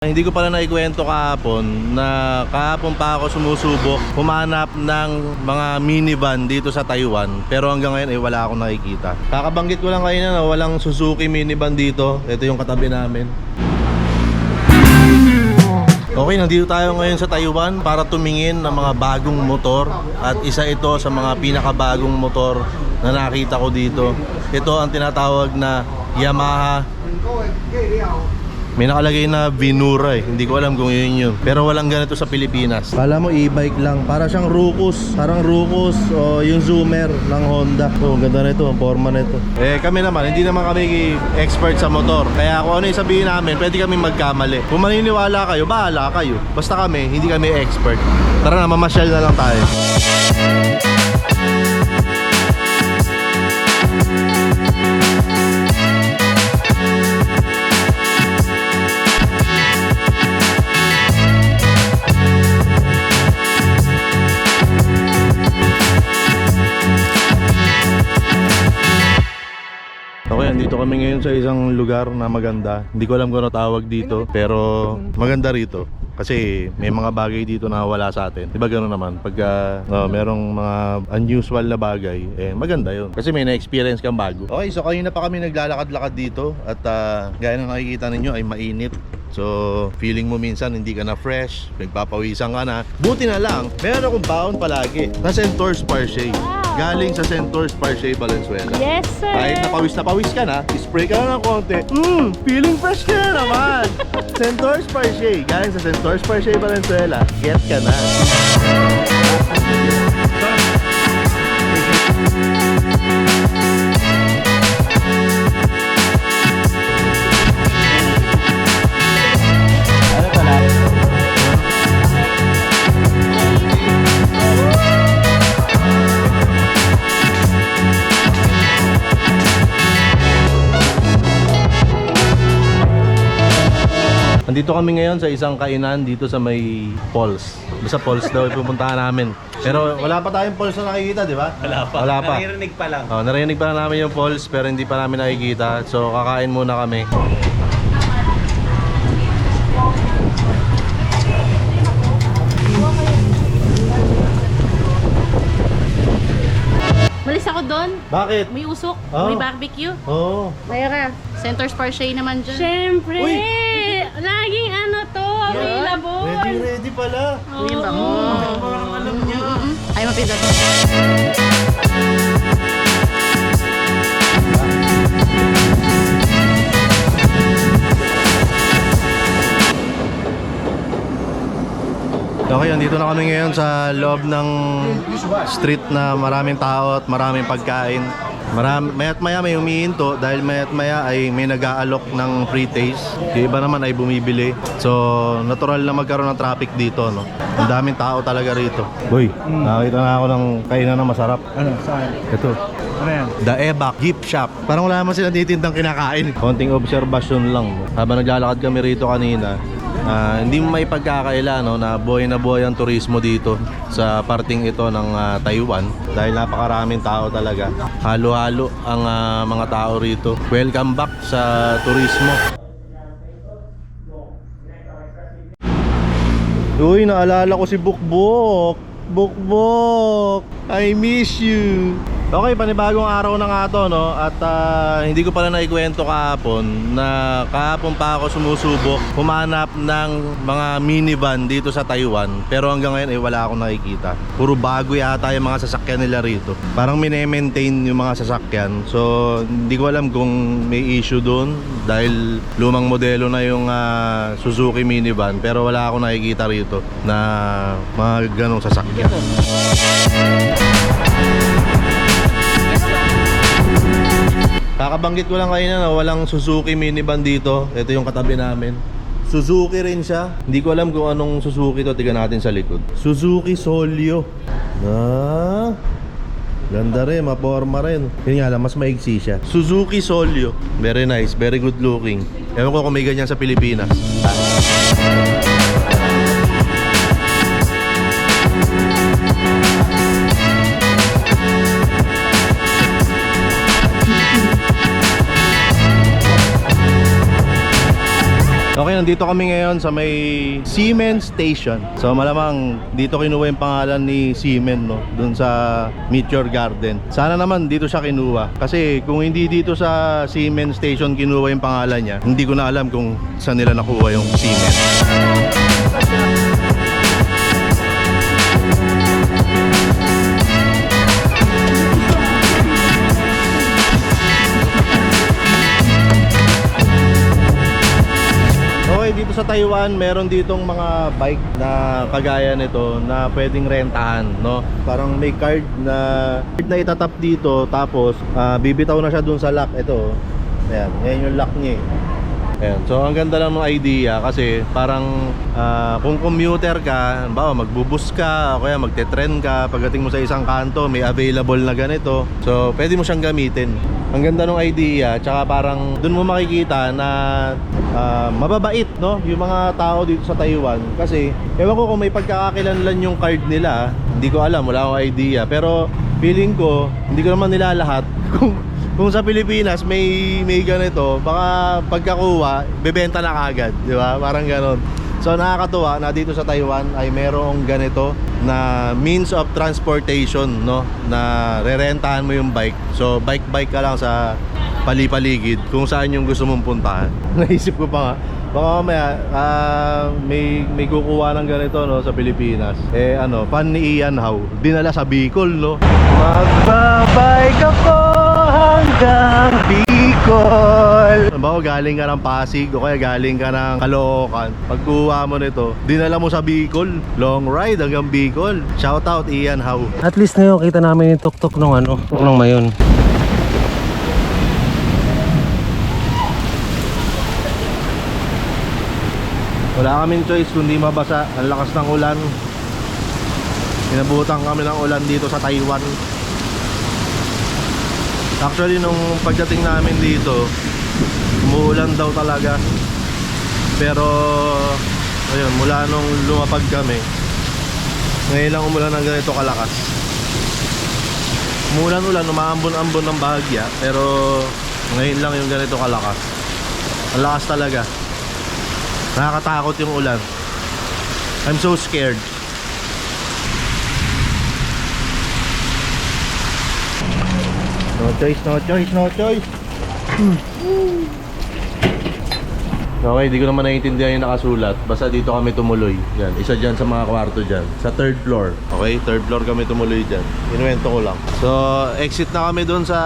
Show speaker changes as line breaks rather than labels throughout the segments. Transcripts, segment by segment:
Hindi ko pala naikwento kahapon na kahapon pa ako sumusubok humanap ng mga minivan dito sa Taiwan, pero hanggang ngayon ay wala akong nakikita. Kakabanggit ko lang kayo na walang Suzuki minivan dito. Ito yung katabi namin. Okay, nandito tayo ngayon sa Taiwan para tumingin ng mga bagong motor. At isa ito sa mga pinakabagong motor na nakita ko dito. Ito ang tinatawag na Yamaha. May nakalagay na Venura eh. Hindi ko alam kung yun. Pero walang ganito sa Pilipinas. Kala mo e-bike lang. Para siyang Rucus. Parang Rucus o yung Zoomer ng Honda. Oh, ganda na ito. Ang forma na ito. Kami naman, hindi naman kami expert sa motor. Kaya kung ano yung sabihin namin, pwede kami magkamali. Kung maniniwala kayo, bahala kayo. Basta kami, hindi kami expert. Tara na, mamasyal na lang tayo. Okay, andito kami ngayon sa isang lugar na maganda. Hindi ko alam kung ano tawag dito, pero maganda rito. Kasi may mga bagay dito na wala sa atin. Diba gano'n naman? Pagka merong mga unusual na bagay, maganda yun. Kasi may na-experience kang bago. Okay, so kanina pa kami naglalakad-lakad dito. At gaya na nakikita ninyo ay mainit. So, feeling mo minsan hindi ka na fresh, nagpapawisan ka na. Buti na lang, meron akong baon palagi na Centaur's Parche. Galing sa Centaur's Parche, Valenzuela.
Yes, sir!
Kahit na pawis ka na, spray ka na ng konti. Feeling fresh ka na naman! Centaur's Parche. Galing sa Centaur's Parche, Valenzuela. Get ka na. Nandito kami ngayon sa isang kainan dito sa may Falls. Basta Falls daw ipupuntahan namin. Pero wala pa tayong Falls na nakikita, di ba?
Wala pa.
Wala pa.
Naririnig pa lang.
Oh, narinig pa namin yung Falls pero hindi pa namin nakikita. So kakain muna kami.
Malis ako doon.
Bakit?
May usok,
Oh.
may barbecue.
Oo.
Mayroon. Centaur's Parche naman dyan. Siyempre!
Uy!
Laging ano to, available.
Ready pala.
Uy, ang bango.
Parang alam niya.
Ay, mapindot.
Okay, andito na kami ngayon sa loob ng street na maraming tao at maraming pagkain. Maya't maya may humihinto dahil maya't maya ay may nag-aalok ng free taste. Yung iba naman ay bumibili. So, natural na magkaroon ng traffic dito, no? Ang daming tao talaga rito. Boy, nakita na ako ng kainan na masarap.
Ano? Saan?
Ito.
Ano yan?
The Ebak Gift Shop. Parang wala naman sila titindang kinakain. Konting observation lang. Habang naglalakad kami rito kanina, hindi mo may pagkakaila, no, na buhay ang turismo dito sa parting ito ng Taiwan dahil napakaraming tao talaga. Halo-halo ang mga tao rito. Welcome back sa turismo. Uy, naalala ko si Bukbok. Bukbok, I miss you. Okay, panibagong araw na nga to, no? At hindi ko pala naikwento kahapon na kahapon pa ako sumusubok humanap ng mga minivan dito sa Taiwan, pero hanggang ngayon ay wala akong nakikita. Puro bago yata yung mga sasakyan nila rito. Parang mine-maintain yung mga sasakyan. So hindi ko alam kung may issue doon dahil lumang modelo na yung Suzuki minivan, pero wala akong nakikita rito na mga ganong sasakyan. Kakabanggit ko lang kayo na walang Suzuki minivan dito. Ito yung katabi namin. Suzuki rin siya. Hindi ko alam kung anong Suzuki to. Tignan natin sa likod. Suzuki Solio. Ganda rin, maporma rin. Yun nga lang, mas maigsi siya. Suzuki Solio. Very nice, very good looking. Ewan ko kung may ganyan sa Pilipinas. Okay, nandito kami ngayon sa may Siemens Station. So malamang dito kinuha yung pangalan ni Siemens, no? Dun sa Meteor Garden. Sana naman dito siya kinuha. Kasi kung hindi dito sa Siemens Station kinuha yung pangalan niya, hindi ko na alam kung saan nila nakuha yung Siemens. Dito sa Taiwan, meron ditong mga bike na kagaya nito na pwedeng rentahan, no? Parang may card na itatap dito, tapos bibitaw na siya dun sa lock. Ito, ayan, yan yung lock niya eh. Ayan. So ang ganda lang ng idea kasi parang kung commuter ka, halimbawa magbubus ka o kaya magte-tren ka, pagdating mo sa isang kanto may available na ganito, so pwede mo siyang gamitin. Ang ganda ng idea, tsaka parang dun mo makikita na mababait, no, yung mga tao dito sa Taiwan. Kasi ewan ko kung may pagkakakilanlan yung card nila, hindi ko alam, wala akong idea, pero feeling ko hindi ko naman nila lahat. Kung sa Pilipinas may ganito, baka pagkakuha bebenta na kagad, di ba? Parang ganon. So nakakatuwa na dito sa Taiwan ay merong ganito na means of transportation, no, na rerentahan mo yung bike. So bike ka lang sa pali-paligid kung saan yung gusto mong puntahan. Naisip ko pa nga, baka mamaya may kukuha ng ganito, no, sa Pilipinas. Eh ano, fan ni Ian Howe, dinala sa Bicol, no. Magbabike ako hanggang Bicol. Bago galing ka ng Pasig o kaya galing ka ng Caloocan, pagkuha mo nito, dinala mo sa Bicol, long ride hanggang Bicol. Shout out Ian Howe.
At least ngayon kita namin yung tuktok ng ng mayon.
Wala kaming choice kundi mabasa. Ang lakas ng ulan. Inabutan kami ng ulan dito sa Taiwan. Actually nung pagdating namin dito, umuulan daw talaga. Pero ayun, mula nung lumapag kami, ngayon lang umulan ng ganito kalakas. Umulan-ulan, umaambon-ambon ng bahagya, pero ngayon lang yung ganito kalakas. Ang lakas talaga. Nakakatakot yung ulan. I'm so scared. No choice, no choice, no choice. Okay, di ko naman naiintindihan yung nakasulat. Basta dito kami tumuloy. Yan, isa dyan sa mga kwarto dyan. Sa third floor. Okay, third floor kami tumuloy dyan. Inuwento ko lang. So, exit na kami dun sa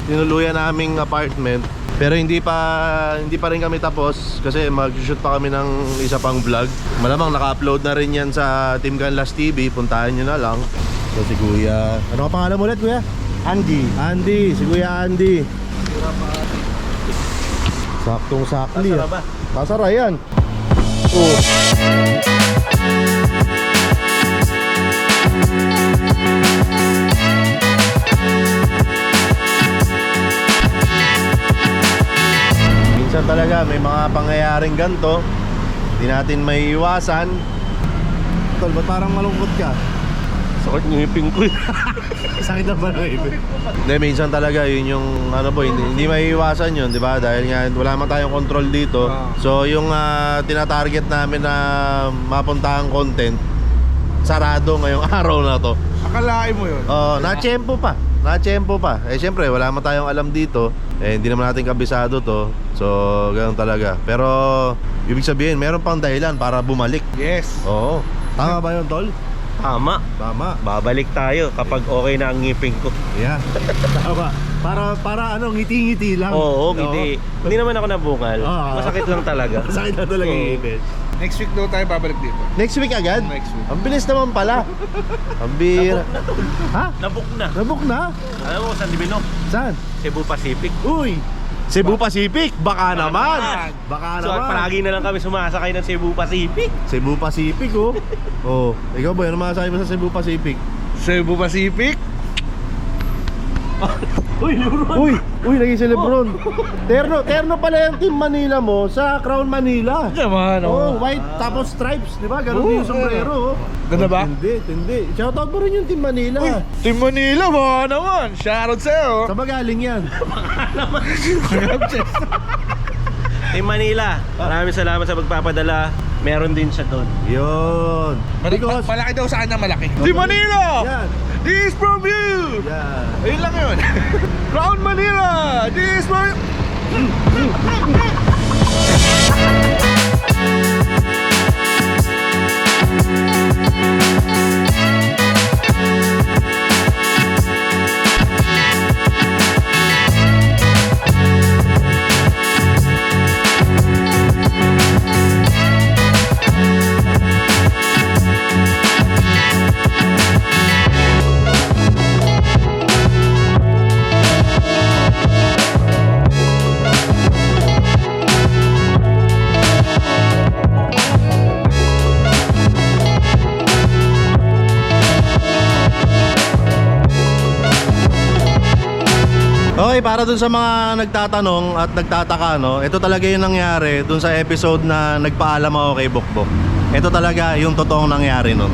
tinuluyan naming apartment. Pero hindi pa rin kami tapos kasi mag-shoot pa kami ng isa pang vlog. Malamang naka-upload na rin yan sa Team Canlas TV. Puntahan nyo na lang. So, si Kuya... Ano ka pangalan mo ulit, Kuya? Andy, si Kuya Andy. Saktong sakli.
Masara ba?
Masara yan. Oh. Minsan talaga may mga pangyayaring ganito, hindi natin may iwasan. Tol, ba't parang malungkot ka?
Sakit ngipin ko.
Sakit na ba ng ipin? Hindi, minsan talaga yun yung ano po, hindi may iwasan yun, di ba? Dahil nga wala man tayong control dito. So yung tinatarget namin na mapuntahang content, sarado ngayong araw na to.
Akalain mo yun?
Na-tiyempo pa. Eh syempre, wala man tayong alam dito. Eh hindi naman natin kabisado to. So, ganoon talaga. Pero ibig sabihin, meron pang dahilan para bumalik.
Yes.
Oo. Tama ba yun, Tol?
Tama. Babalik tayo kapag okay na ang ngipin ko.
Yeah. Tama. Para ano, ngiti-ngiti lang.
Oo, ngiti. Hindi naman ako nabungal. Masakit lang talaga.
Masakit na talaga yung ngipin.
Next week daw tayo babalik dito.
Next week agad?
Next week.
Ang bilis naman pala. Ang bira. Ha?
Nabuk na.
Nabuk na?
Alam mo, San Divino?
Saan?
Cebu Pacific.
Uy! Cebu Pacific! Baka naman! Baka
So,
naman!
palagi na lang kami sumasakay ng Cebu Pacific.
Cebu Pacific, oh. Oh, ikaw ba? Ano masasabi mo sa Cebu Pacific?
Cebu Pacific?
Uy, naging si Lebron. Terno pala yung Team Manila mo sa Crown Manila.
Naman,
Oh, white tapos stripes, di ba? Ganun din yung sombrero. Oh.
Ganda ba?
Hindi. Shoutout mo rin yung Team Manila.
Team Manila, baka naman. Shoutout sa'yo.
Saan ba galing yan?
Team Manila, maraming salamat sa pagpapadala. Meron din siya doon.
Yun.
Malaki daw sa kanya, malaki. Di Manila!
Yan.
This is from you!
Yan.
Ayun lang yun. Crown Manila! This is from...
Okay, para dun sa mga nagtatanong at nagtataka, no, ito talaga yung nangyari dun sa episode na nagpaalam ako kay Bokbok. Ito talaga yung totoong nangyari nun.